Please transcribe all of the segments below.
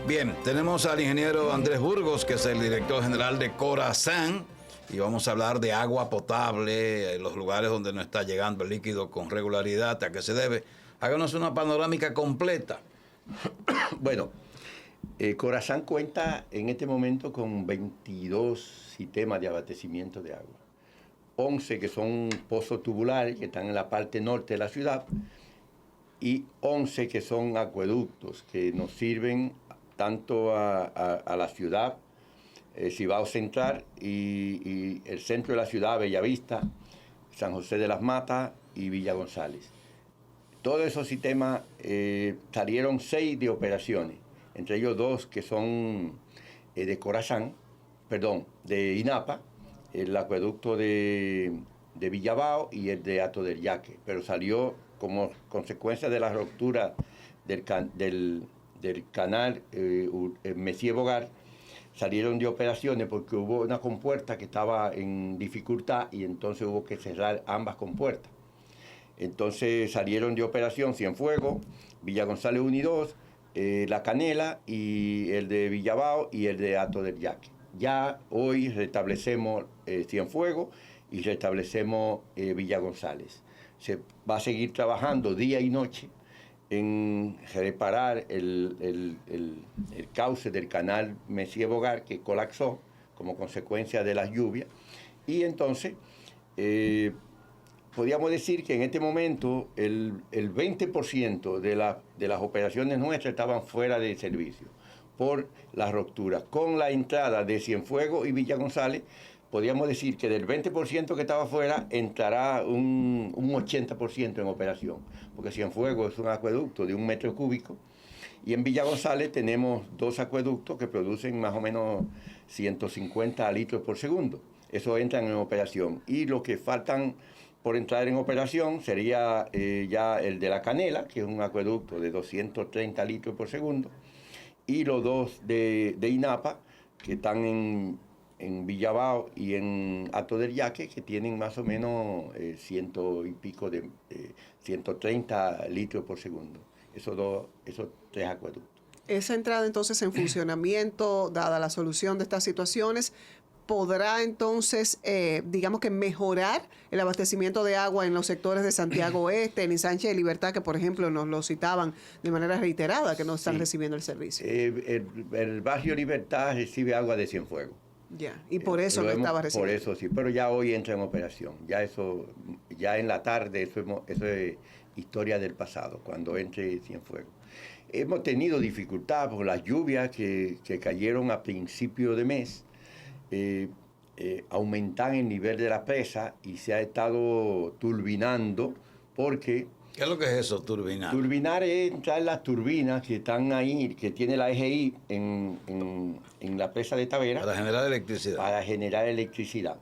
Bien, tenemos al ingeniero Andrés Burgos, que es el director general de Corazán, y vamos a hablar de agua potable, los lugares donde no está llegando el líquido con regularidad, a qué se debe. Háganos una panorámica completa. Bueno, Corazán cuenta en este momento con 22 sistemas de abastecimiento de agua. 11 que son pozos tubulares, que están en la parte norte de la ciudad, y 11 que son acueductos, que nos sirven tanto a la ciudad, Cibao Central, y el centro de la ciudad, Bellavista, San José de las Matas y Villa González. Todos esos sistemas salieron 6 de operaciones, entre ellos 2 que son de Corazán, de INAPA, el acueducto de Villabao y el de Hato del Yaque, pero salió como consecuencia de la ruptura del canal Messier Bogar, salieron de operaciones porque hubo una compuerta que estaba en dificultad y entonces hubo que cerrar ambas compuertas. Entonces salieron de operación Cienfuegos, Villa González 1 y 2, La Canela y el de Villabao y el de Hato del Yaque. Ya hoy restablecemos Cienfuegos y restablecemos Villa González. Se va a seguir trabajando día y noche en reparar el cauce del canal Messier Bogar, que colapsó como consecuencia de las lluvias. Y entonces podríamos decir que en este momento el 20% de las operaciones nuestras estaban fuera de servicio por las rupturas. Con la entrada de Cienfuegos y Villa González, podríamos decir que del 20% que estaba fuera entrará un 80% en operación, porque Cienfuegos es un acueducto de 1 metro cúbico, y en Villa González tenemos 2 acueductos que producen más o menos 150 litros por segundo. Eso entran en operación. Y los que faltan por entrar en operación sería ya el de La Canela, que es un acueducto de 230 litros por segundo, y los 2 de INAPA, que están en Villabao y en Hato del Yaque, que tienen más o menos 130 litros por segundo. Esos 3 acueductos. Esa entrada entonces en funcionamiento, dada la solución de estas situaciones, ¿podrá entonces, digamos que mejorar el abastecimiento de agua en los sectores de Santiago Oeste, en Sánchez de Libertad, que por ejemplo nos lo citaban de manera reiterada, que no están recibiendo el servicio? El barrio Libertad recibe agua de Cienfuegos. Ya, y por eso no estaba recibiendo. Por eso sí, pero ya hoy entra en operación. Ya en la tarde, eso es historia del pasado, cuando entre Cienfuegos. Hemos tenido dificultad por las lluvias que cayeron a principio de mes. Aumentan el nivel de la presa y se ha estado turbinando porque... ¿Qué es lo que es eso, turbinar? Turbinar es entrar las turbinas que están ahí, que tiene la EGI en la presa de Tavera. Para generar electricidad. Para generar electricidad.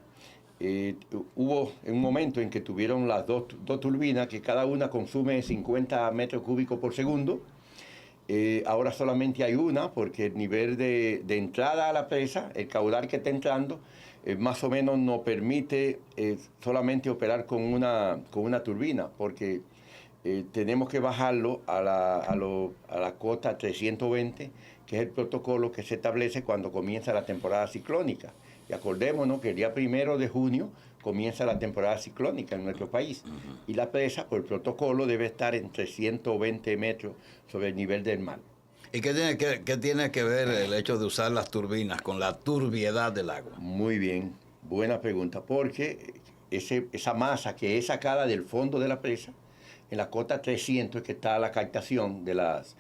Hubo un momento en que tuvieron las dos turbinas que cada una consume 50 metros cúbicos por segundo. Ahora solamente hay una porque el nivel de entrada a la presa, el caudal que está entrando, más o menos nos permite solamente operar con una turbina, porque tenemos que bajarlo a la cota 320, que es el protocolo que se establece cuando comienza la temporada ciclónica. Y acordémonos que el día 1 de junio comienza la temporada ciclónica en nuestro país. Y la presa, por protocolo, debe estar en 320 metros sobre el nivel del mar. ¿Y qué tiene que ver el hecho de usar las turbinas con la turbiedad del agua? Muy bien, buena pregunta, porque esa masa que es sacada del fondo de la presa, en la cota 300 que está la captación de las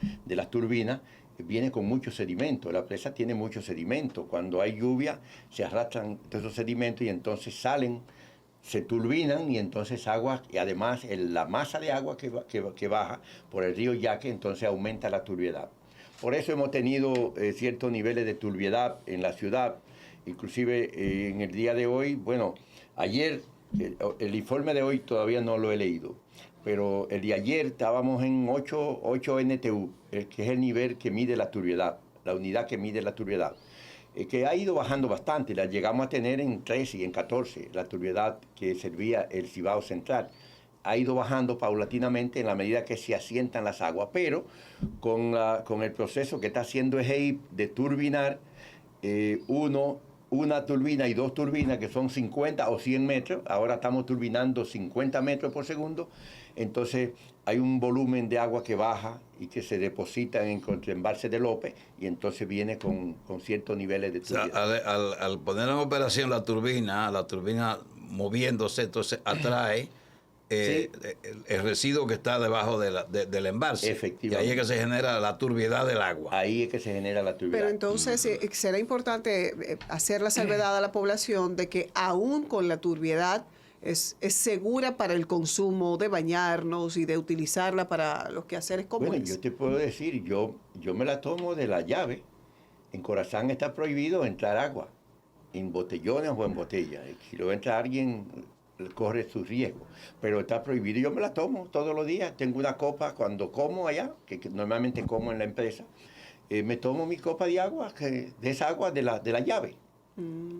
turbinas, viene con mucho sedimento. La presa tiene mucho sedimento. Cuando hay lluvia se arrastran todos esos sedimentos y entonces salen, se turbinan y entonces agua, y además la masa de agua que baja por el río Yaque, entonces aumenta la turbiedad. Por eso hemos tenido ciertos niveles de turbiedad en la ciudad. Inclusive en el día de hoy, bueno, ayer, el informe de hoy todavía no lo he leído, pero el de ayer estábamos en 8 NTU, que es el nivel que mide la turbiedad, la unidad que mide la turbiedad, que ha ido bajando bastante. La llegamos a tener en 13 y en 14, la turbiedad que servía el Cibao Central. ha ido bajando paulatinamente en la medida que se asientan las aguas, pero con el proceso que está haciendo EGEIP de turbinar una turbina y dos turbinas que son 50 o 100 metros, ahora estamos turbinando 50 metros por segundo, entonces hay un volumen de agua que baja y que se deposita en el embalse de López y entonces viene con ciertos niveles de turbidez. O sea, al poner en operación la turbina moviéndose, entonces atrae Sí. el residuo que está debajo del embalse. Efectivamente. Y ahí es que se genera la turbiedad del agua. Ahí es que se genera la turbidez. Pero entonces será importante hacer la salvedad a la población de que aún con la turbiedad es segura para el consumo de bañarnos y de utilizarla para los quehaceres comunes. Bueno, yo te puedo decir, yo me la tomo de la llave. En Corazán está prohibido entrar agua, en botellones o en botellas. Si lo entra alguien, corre su riesgo. Pero está prohibido. Yo me la tomo todos los días. Tengo una copa cuando como allá, que normalmente como en la empresa. Me tomo mi copa de agua, de esa agua de la llave.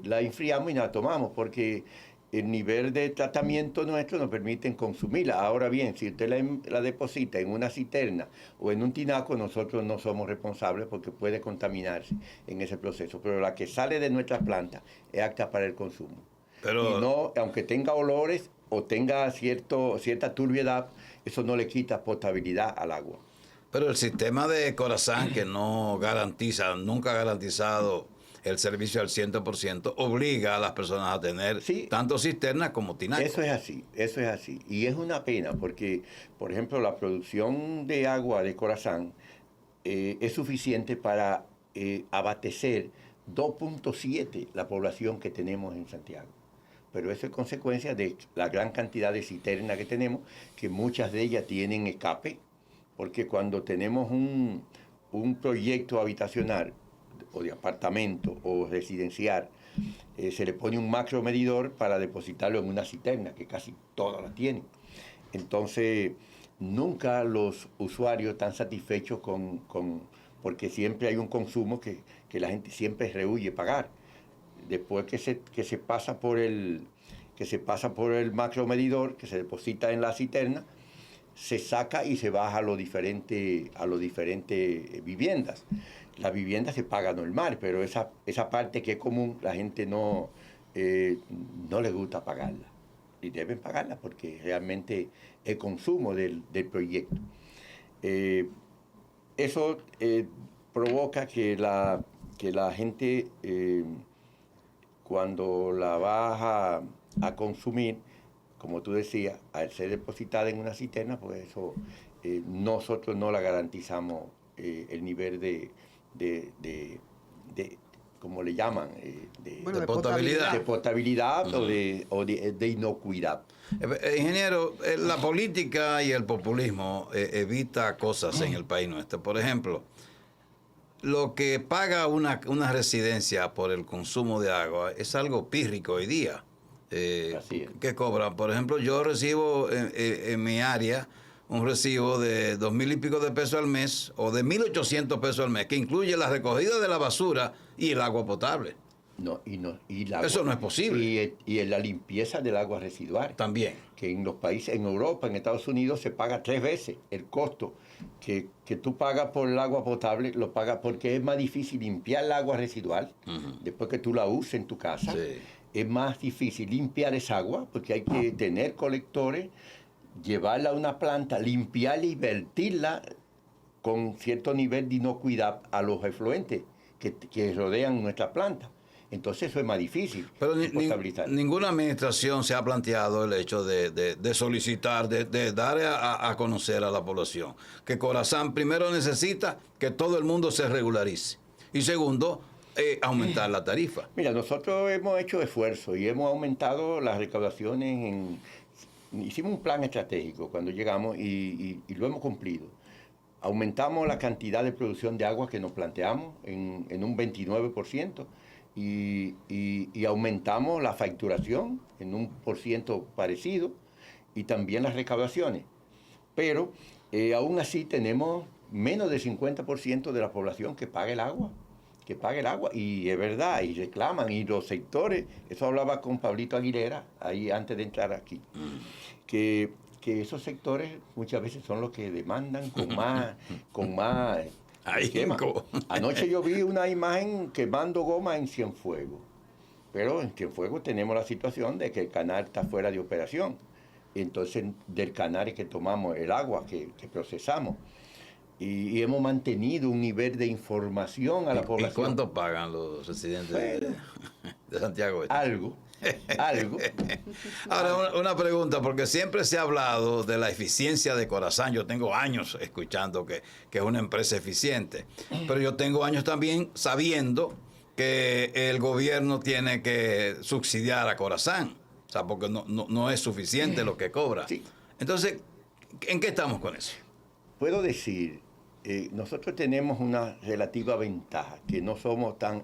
La enfriamos y la tomamos porque el nivel de tratamiento nuestro nos permite consumirla. Ahora bien, si usted la deposita en una cisterna o en un tinaco, nosotros no somos responsables porque puede contaminarse en ese proceso. Pero la que sale de nuestras plantas es apta para el consumo. Pero Y no, aunque tenga olores o tenga cierta turbiedad, eso no le quita potabilidad al agua. Pero el sistema de Corazán, que no garantiza, nunca ha garantizado el servicio al 100%, obliga a las personas a tener tanto cisternas como tinacos. Eso es así. Y es una pena porque, por ejemplo, la producción de agua de Corazán es suficiente para abastecer 2.7 la población que tenemos en Santiago. Pero eso es consecuencia de la gran cantidad de cisternas que tenemos, que muchas de ellas tienen escape, porque cuando tenemos un proyecto habitacional o de apartamento o residencial, se le pone un macro medidor para depositarlo en una cisterna, que casi todas la tienen. Entonces, nunca los usuarios están satisfechos porque siempre hay un consumo que la gente siempre rehúye pagar. Después que se pasa por el macro medidor, que se deposita en la cisterna, se saca y se baja a los diferentes viviendas. La vivienda se paga normal, pero esa parte que es común, la gente no le gusta pagarla. Y deben pagarla porque realmente el consumo del proyecto. Eso provoca que la gente, cuando la va a consumir, como tú decías, al ser depositada en una cisterna, pues eso nosotros no la garantizamos el nivel de como le llaman, de potabilidad. De potabilidad o de inocuidad. Ingeniero, la política y el populismo evita cosas en el país nuestro. Por ejemplo, lo que paga una residencia por el consumo de agua es algo pírrico hoy día. Así es. ¿Qué cobran? Por ejemplo, yo recibo en mi área un recibo de 2,000 y pico de pesos al mes o de 1,800 pesos al mes, que incluye la recogida de la basura y el agua potable. Eso no es posible. Y en la limpieza del agua residual. También. Que en los países, en Europa, en Estados Unidos, se paga 3 veces el costo que tú pagas por el agua potable, lo pagas porque es más difícil limpiar el agua residual después que tú la uses en tu casa. Sí. Es más difícil limpiar esa agua porque hay que tener colectores, llevarla a una planta, limpiarla y vertirla con cierto nivel de inocuidad a los efluentes que rodean nuestra planta. Entonces eso es más difícil. Pero ninguna administración se ha planteado el hecho de solicitar, de dar a conocer a la población que Corazán primero necesita que todo el mundo se regularice y segundo, aumentar la tarifa. Mira, nosotros hemos hecho esfuerzos y hemos aumentado las recaudaciones. Hicimos un plan estratégico cuando llegamos y lo hemos cumplido. Aumentamos la cantidad de producción de agua que nos planteamos en un 29%. Y aumentamos la facturación en un % parecido y también las recaudaciones. Pero aún así tenemos menos del 50% de la población que paga el agua. Y es verdad, y reclaman, y los sectores, eso hablaba con Pablito Aguilera, ahí antes de entrar aquí, que que esos sectores muchas veces son los que demandan con más esquema. Anoche yo vi una imagen quemando goma en Cienfuegos, pero en Cienfuegos tenemos la situación de que el canal está fuera de operación. Entonces del canal es que tomamos el agua que procesamos. Y hemos mantenido un nivel de información a la población. ¿Y cuánto pagan los residentes de Santiago Este? Algo. Ahora, una pregunta, porque siempre se ha hablado de la eficiencia de Corazán. Yo tengo años escuchando que es una empresa eficiente, pero yo tengo años también sabiendo que el gobierno tiene que subsidiar a Corazán, o sea, porque no es suficiente lo que cobra. Sí. Entonces, ¿en qué estamos con eso? Puedo decir, nosotros tenemos una relativa ventaja, que no somos tan...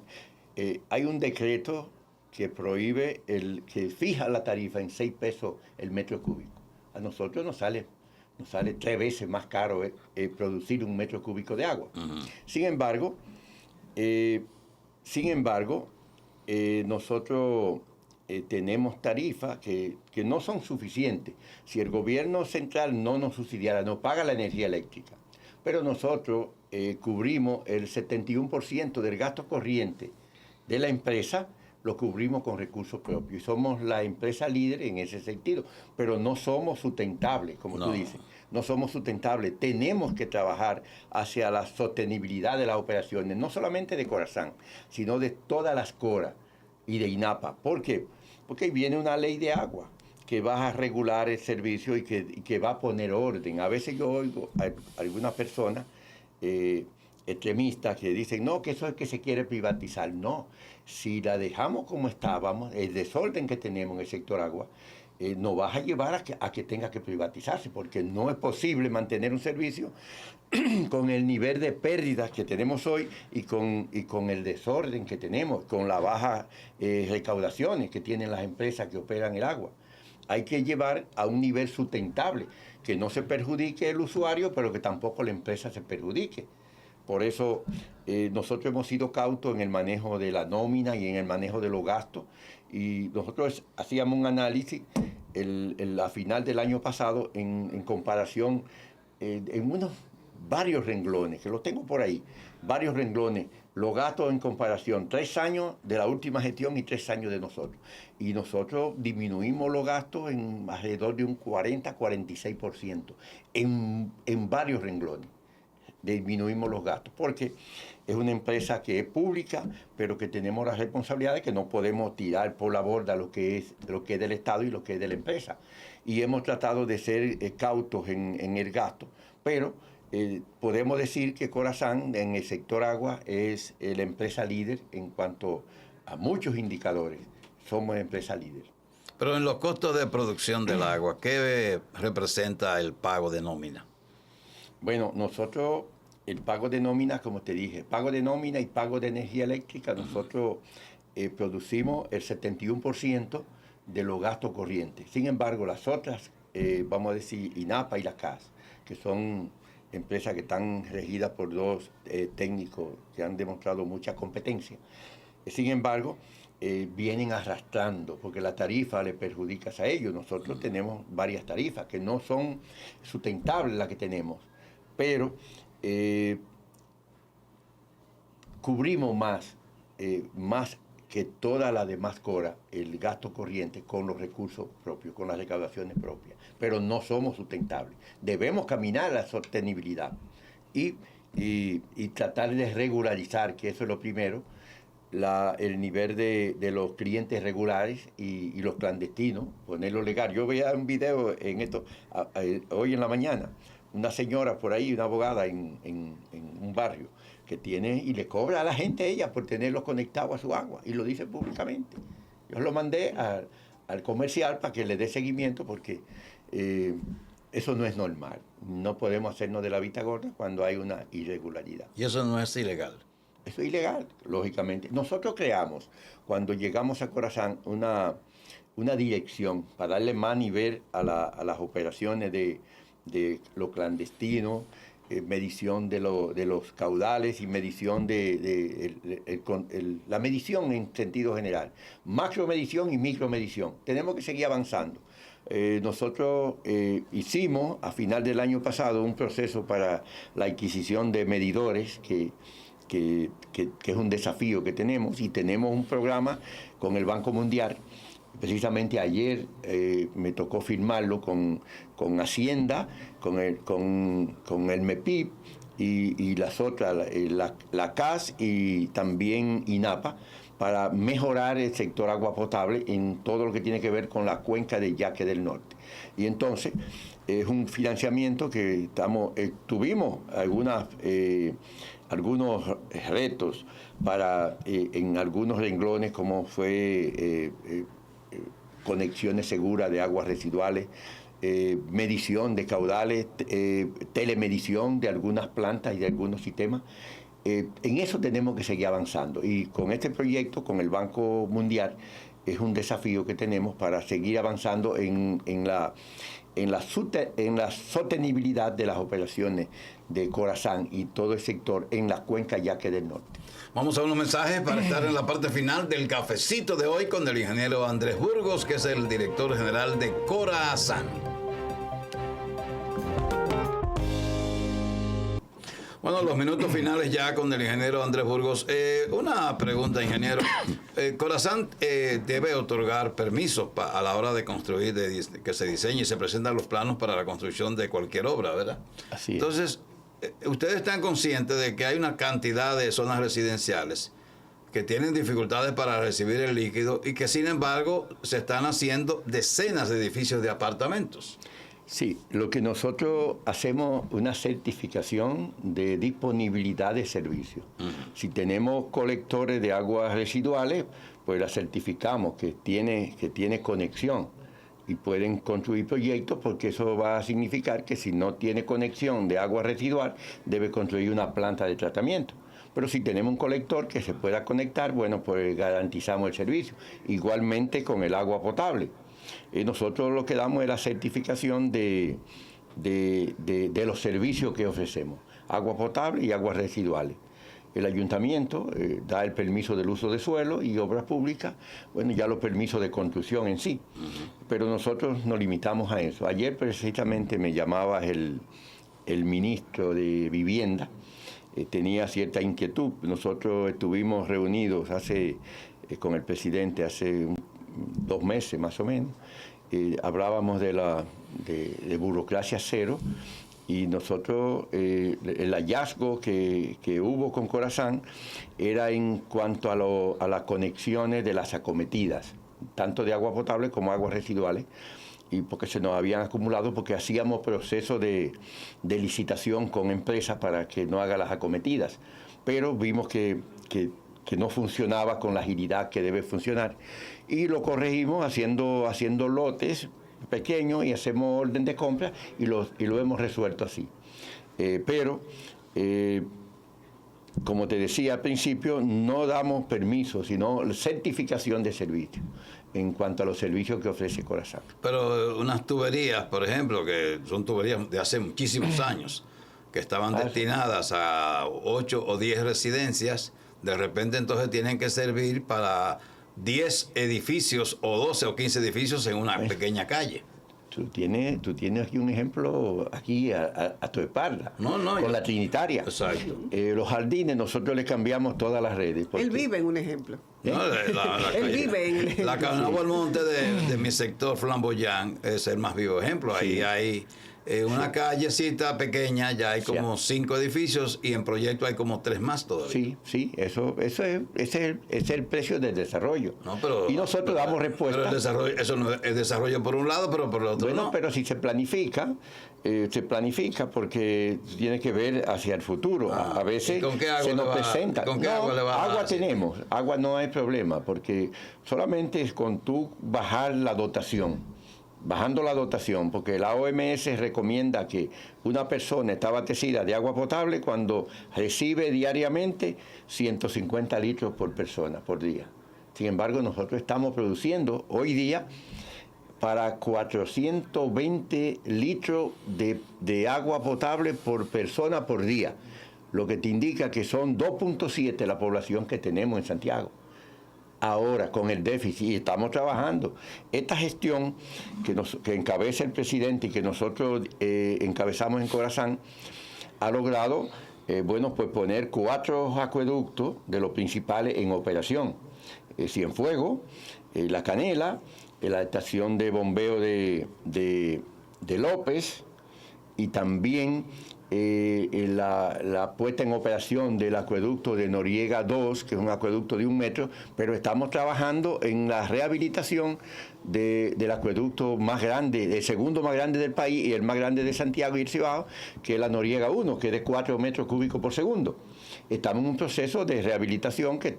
hay un decreto que prohíbe, que fija la tarifa en 6 pesos el metro cúbico. A nosotros nos sale 3 veces más caro producir un metro cúbico de agua. Uh-huh. Sin embargo, nosotros tenemos tarifas que no son suficientes. Si el gobierno central no nos subsidiara, no paga la energía eléctrica, pero nosotros cubrimos el 71% del gasto corriente de la empresa, lo cubrimos con recursos propios. Y somos la empresa líder en ese sentido, pero no somos sustentables, como tú dices. No somos sustentables. Tenemos que trabajar hacia la sostenibilidad de las operaciones, no solamente de Corazán, sino de todas las CORA y de INAPA. ¿Por qué? Porque viene una ley de agua que va a regular el servicio y que va a poner orden. A veces yo oigo a algunas personas extremistas que dicen, no, que eso es que se quiere privatizar. No, si la dejamos como estábamos, el desorden que tenemos en el sector agua, nos va a llevar a que tenga que privatizarse, porque no es posible mantener un servicio con el nivel de pérdidas que tenemos hoy y con el desorden que tenemos, con las bajas recaudaciones que tienen las empresas que operan el agua. Hay que llevar a un nivel sustentable, que no se perjudique el usuario, pero que tampoco la empresa se perjudique. Por eso nosotros hemos sido cautos en el manejo de la nómina y en el manejo de los gastos. Y nosotros hacíamos un análisis a final del año pasado en comparación en varios renglones, que los tengo por ahí, varios renglones, los gastos en comparación, 3 años de la última gestión y 3 años de nosotros. Y nosotros disminuimos los gastos en alrededor de un 40-46% en varios renglones. Disminuimos los gastos, porque es una empresa que es pública, pero que tenemos la responsabilidad de que no podemos tirar por la borda lo que es del Estado y lo que es de la empresa. Y hemos tratado de ser cautos en el gasto, pero podemos decir que Corazán en el sector agua es la empresa líder en cuanto a muchos indicadores. Somos empresa líder. Pero en los costos de producción del agua, ¿qué representa el pago de nómina? Bueno, nosotros, el pago de nómina, como te dije, pago de nómina y pago de energía eléctrica, nosotros producimos el 71% de los gastos corrientes. Sin embargo, las otras, vamos a decir, INAPA y la CAS, que son empresas que están regidas por 2 técnicos que han demostrado mucha competencia. Sin embargo, vienen arrastrando, porque la tarifa le perjudica a ellos. Nosotros tenemos varias tarifas que no son sustentables las que tenemos, pero cubrimos más que toda la demás CORA, el gasto corriente con los recursos propios, con las recaudaciones propias, pero no somos sustentables. Debemos caminar a la sostenibilidad y tratar de regularizar, que eso es lo primero, el nivel de los clientes regulares y los clandestinos, ponerlo legal. Yo veía un video en esto hoy en la mañana, una señora por ahí, una abogada en un barrio, que tiene y le cobra a la gente ella por tenerlos conectados a su agua, y lo dice públicamente. Yo lo mandé al comercial para que le dé seguimiento, porque eso no es normal. No podemos hacernos de la vista gorda cuando hay una irregularidad. ¿Y eso no es ilegal? Eso es ilegal, lógicamente. Nosotros creamos, cuando llegamos a Corazán, una dirección para darle más nivel a las operaciones de lo clandestino, medición de los caudales y medición la medición en sentido general. Macromedición y micromedición. Tenemos que seguir avanzando. nosotros hicimos a final del año pasado un proceso para la adquisición de medidores que es un desafío que tenemos, y tenemos un programa con el Banco Mundial. Precisamente ayer me tocó firmarlo con Hacienda, con el MEPIB y las otras, la CAS y también INAPA, para mejorar el sector agua potable en todo lo que tiene que ver con la cuenca de Yaque del Norte. Y entonces es un financiamiento que tuvimos algunos retos en algunos renglones, como fue conexiones seguras de aguas residuales, medición de caudales, telemedición de algunas plantas y de algunos sistemas. En eso tenemos que seguir avanzando, y con este proyecto, con el Banco Mundial, es un desafío que tenemos para seguir avanzando en la sostenibilidad de las operaciones de Corazán y todo el sector en la cuenca Yaque del Norte. Vamos a unos mensajes para estar en la parte final del cafecito de hoy con el ingeniero Andrés Burgos, que es el director general de Corazán. Bueno, los minutos finales ya con el ingeniero Andrés Burgos. Una pregunta, ingeniero. Corazán debe otorgar permisos a la hora de construir, que se diseñe y se presentan los planos para la construcción de cualquier obra, ¿verdad? Así es. Entonces, ustedes están conscientes de que hay una cantidad de zonas residenciales que tienen dificultades para recibir el líquido y que, sin embargo, se están haciendo decenas de edificios de apartamentos. Sí, lo que nosotros hacemos una certificación de disponibilidad de servicios. Si tenemos colectores de aguas residuales, pues la certificamos que tiene conexión y pueden construir proyectos, porque eso va a significar que si no tiene conexión de agua residual, debe construir una planta de tratamiento. Pero si tenemos un colector que se pueda conectar, bueno, pues garantizamos el servicio. Igualmente con el agua potable. Nosotros lo que damos es la certificación de los servicios que ofrecemos, agua potable y aguas residuales. El ayuntamiento da el permiso del uso de suelo y obras públicas, bueno, ya los permisos de construcción en sí, pero nosotros nos limitamos a eso. Ayer precisamente me llamaba el ministro de Vivienda, tenía cierta inquietud. Nosotros estuvimos reunidos con el presidente hace 2 meses más o menos, hablábamos de burocracia cero, y nosotros el hallazgo que hubo con Corazán era en cuanto a las conexiones de las acometidas, tanto de agua potable como aguas residuales, y porque se nos habían acumulado, porque hacíamos procesos de licitación con empresas para que no haga las acometidas, pero vimos que no funcionaba con la agilidad que debe funcionar, y lo corregimos haciendo lotes pequeños, y hacemos orden de compra, y lo hemos resuelto así. Pero como te decía al principio, no damos permiso, sino certificación de servicio en cuanto a los servicios que ofrece Corazán. Pero unas tuberías, por ejemplo, que son tuberías de hace muchísimos años, que estaban destinadas a 8 o 10 residencias, de repente entonces tienen que servir para 10 edificios o 12 o 15 edificios en una pequeña calle. Tú tienes aquí un ejemplo aquí a tu espalda, con la Trinitaria. Exacto. Los jardines, nosotros les cambiamos todas las redes. Él vive en un ejemplo. No, Él vive en el ejemplo. La Canabo al Monte de mi sector Flamboyant es el más vivo ejemplo. Ahí hay una callecita pequeña, ya hay como 5 edificios, y en proyecto hay como 3 más todavía. Sí, eso es el precio del desarrollo. Y nosotros damos respuesta. Pero el desarrollo, eso no es desarrollo por un lado, pero por el otro no. Pero si se planifica porque tiene que ver hacia el futuro. A veces se nos presenta. ¿Con qué agua le va a dar? Agua tenemos, agua no hay problema, porque solamente es con tú bajar la dotación. Bajando la dotación, porque la OMS recomienda que una persona está abastecida de agua potable cuando recibe diariamente 150 litros por persona, por día. Sin embargo, nosotros estamos produciendo hoy día para 420 litros de agua potable por persona por día, lo que te indica que son 2.7 la población que tenemos en Santiago. ahora con el déficit, y estamos trabajando. Esta gestión que encabeza el presidente y que nosotros encabezamos en Corazán, ha logrado, pues poner 4 acueductos de los principales en operación. Cienfuegos, La Canela, la estación de bombeo de López, y también la puesta en operación del acueducto de Noriega 2, que es un acueducto de 1 metro, pero estamos trabajando en la rehabilitación del acueducto más grande, el segundo más grande del país y el más grande de Santiago y el Cibao, que es la Noriega 1, que es de 4 metros cúbicos por segundo. Estamos en un proceso de rehabilitación que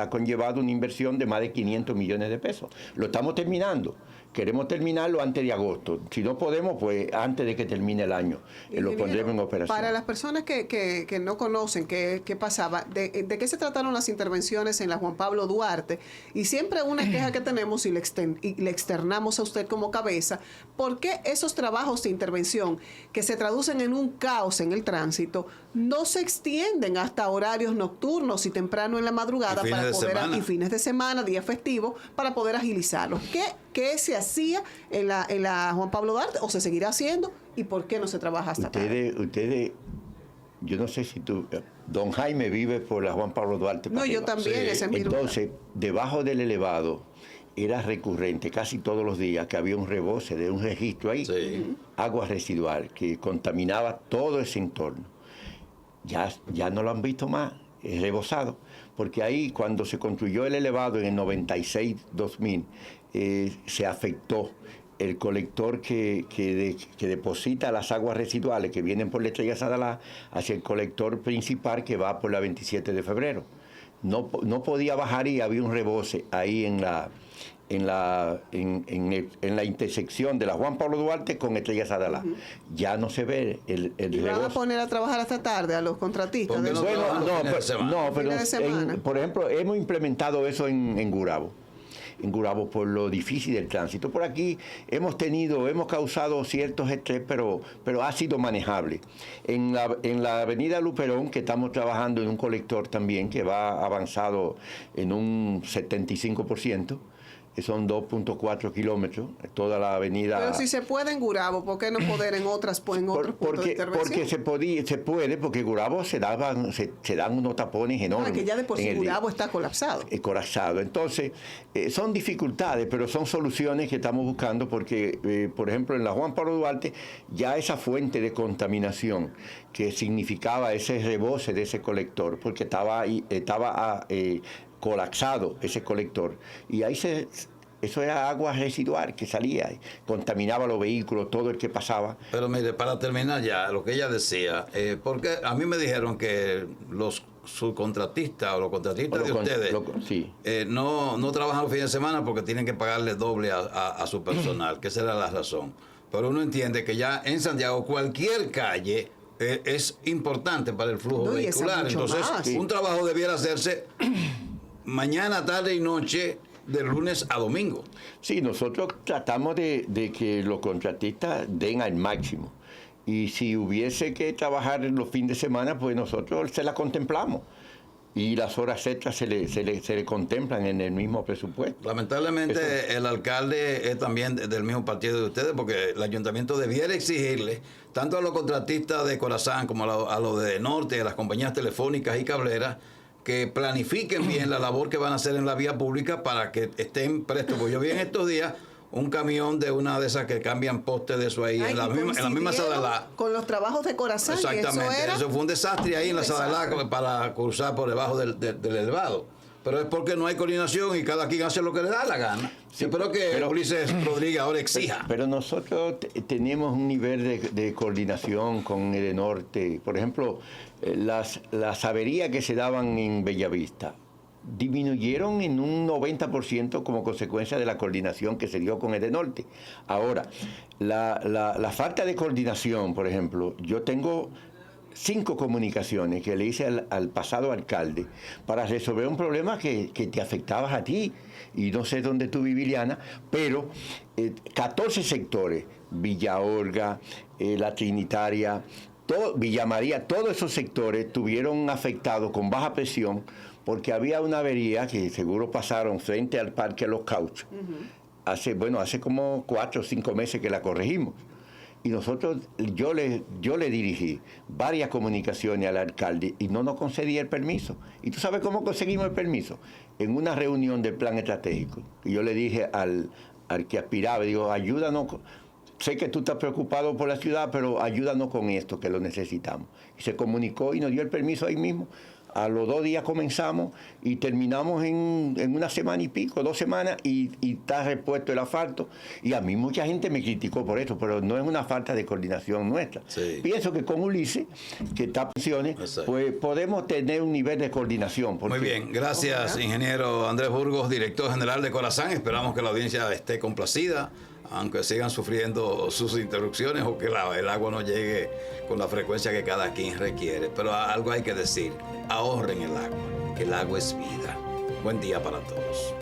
ha conllevado una inversión de más de 500 millones de pesos. Lo estamos terminando. Queremos terminarlo antes de agosto. Si no podemos, pues antes de que termine el año, lo pondremos en operación. Para las personas que no conocen qué pasaba, ¿de qué se trataron las intervenciones en la Juan Pablo Duarte? Y siempre una queja que tenemos y le externamos a usted como cabeza, ¿por qué esos trabajos de intervención que se traducen en un caos en el tránsito no se extienden hasta horarios nocturnos y temprano en la madrugada y fines de semana, días festivos, para poder agilizarlos? ¿Qué se hacía en la Juan Pablo Duarte o se seguirá haciendo y por qué no se trabaja hasta tarde? Ustedes, yo no sé si don Jaime vive por la Juan Pablo Duarte. No, yo también, sí. Ese es mi ruta. Entonces, debajo del elevado era recurrente casi todos los días que había un rebose de un registro ahí, sí, agua residual que contaminaba todo ese entorno. Ya no lo han visto más, es rebosado, porque ahí cuando se construyó el elevado en el 96-2000, se afectó el colector que deposita las aguas residuales que vienen por la Estrella Sadalá hacia el colector principal que va por la 27 de febrero. No podía bajar y había un rebose ahí en la intersección de la Juan Pablo Duarte con Estrella Sadalá. Ya no se ve el ¿Y van a poner a trabajar hasta tarde a los contratistas? Por ejemplo, hemos implementado eso en Gurabo. En Gurabo por lo difícil del tránsito. Por aquí hemos causado ciertos estrés, pero ha sido manejable. En la avenida Luperón, que estamos trabajando en un colector también, que va avanzado en un 75%, que son 2.4 kilómetros, toda la avenida. Pero si se puede en Gurabo, ¿por qué no poder en otros puntos de intervención? Porque se puede, porque en Gurabo se dan unos tapones enormes. Que ya de por sí Gurabo está colapsado. Colapsado. Entonces, son dificultades, pero son soluciones que estamos buscando, porque, por ejemplo, en la Juan Pablo Duarte, ya esa fuente de contaminación que significaba ese rebose de ese colector, porque estaba colapsado ese colector, y ahí eso era agua residual que salía y contaminaba los vehículos, todo el que pasaba. Pero mire, para terminar ya, lo que ella decía, porque a mí me dijeron que los subcontratistas o los contratistas de ustedes sí, no trabajan los fines de semana porque tienen que pagarle doble a su personal, que esa era la razón. Pero uno entiende que ya en Santiago cualquier calle es importante para el flujo vehicular. Entonces, un trabajo debiera hacerse mañana, tarde y noche, de lunes a domingo. Sí, nosotros tratamos de que los contratistas den al máximo. Y si hubiese que trabajar los fines de semana, pues nosotros se la contemplamos. Y las horas extras se le contemplan en el mismo presupuesto. Lamentablemente, el alcalde es también del mismo partido de ustedes, porque el ayuntamiento debiera exigirle, tanto a los contratistas de Corazán como a los de Norte, a las compañías telefónicas y cableras, que planifiquen bien la labor que van a hacer en la vía pública para que estén prestos. Porque yo vi en estos días un camión de una de esas que cambian postes de eso ahí, en la misma Sadalá. Con los trabajos de Corazán. Exactamente, eso fue un desastre ahí en la Sadalá para cruzar por debajo del elevado. Pero es porque no hay coordinación y cada quien hace lo que le da la gana. Sí, espero que Ulises Rodríguez ahora exija. Pero nosotros tenemos un nivel de coordinación con el Norte. Por ejemplo, las averías que se daban en Bellavista disminuyeron en un 90% como consecuencia de la coordinación que se dio con el Norte. Ahora, la falta de coordinación, por ejemplo, yo tengo 5 comunicaciones que le hice al pasado alcalde para resolver un problema que te afectaba a ti, y no sé dónde tú vives, Liliana, pero 14 sectores, Villa Olga, La Trinitaria, Villa María, todos esos sectores estuvieron afectados con baja presión porque había una avería que seguro pasaron frente al Parque Los Cauchos. Hace como 4 o 5 meses que la corregimos. Y nosotros, yo le dirigí varias comunicaciones al alcalde y no nos concedía el permiso. ¿Y tú sabes cómo conseguimos el permiso? En una reunión del plan estratégico. Y yo le dije al que aspiraba, digo, ayúdanos. Sé que tú estás preocupado por la ciudad, pero ayúdanos con esto, que lo necesitamos. Y se comunicó y nos dio el permiso ahí mismo. A los 2 días comenzamos y terminamos en 1 semana y pico, 2 semanas, y está repuesto el asfalto. Y a mí mucha gente me criticó por eso, pero no es una falta de coordinación nuestra. Sí. Pienso que con Ulises, que está en pensiones, pues podemos tener un nivel de coordinación. Muy bien, gracias, ingeniero Andrés Burgos, director general de Corazán. Esperamos que la audiencia esté complacida, aunque sigan sufriendo sus interrupciones o que el agua no llegue con la frecuencia que cada quien requiere. Pero algo hay que decir, ahorren el agua, que el agua es vida. Buen día para todos.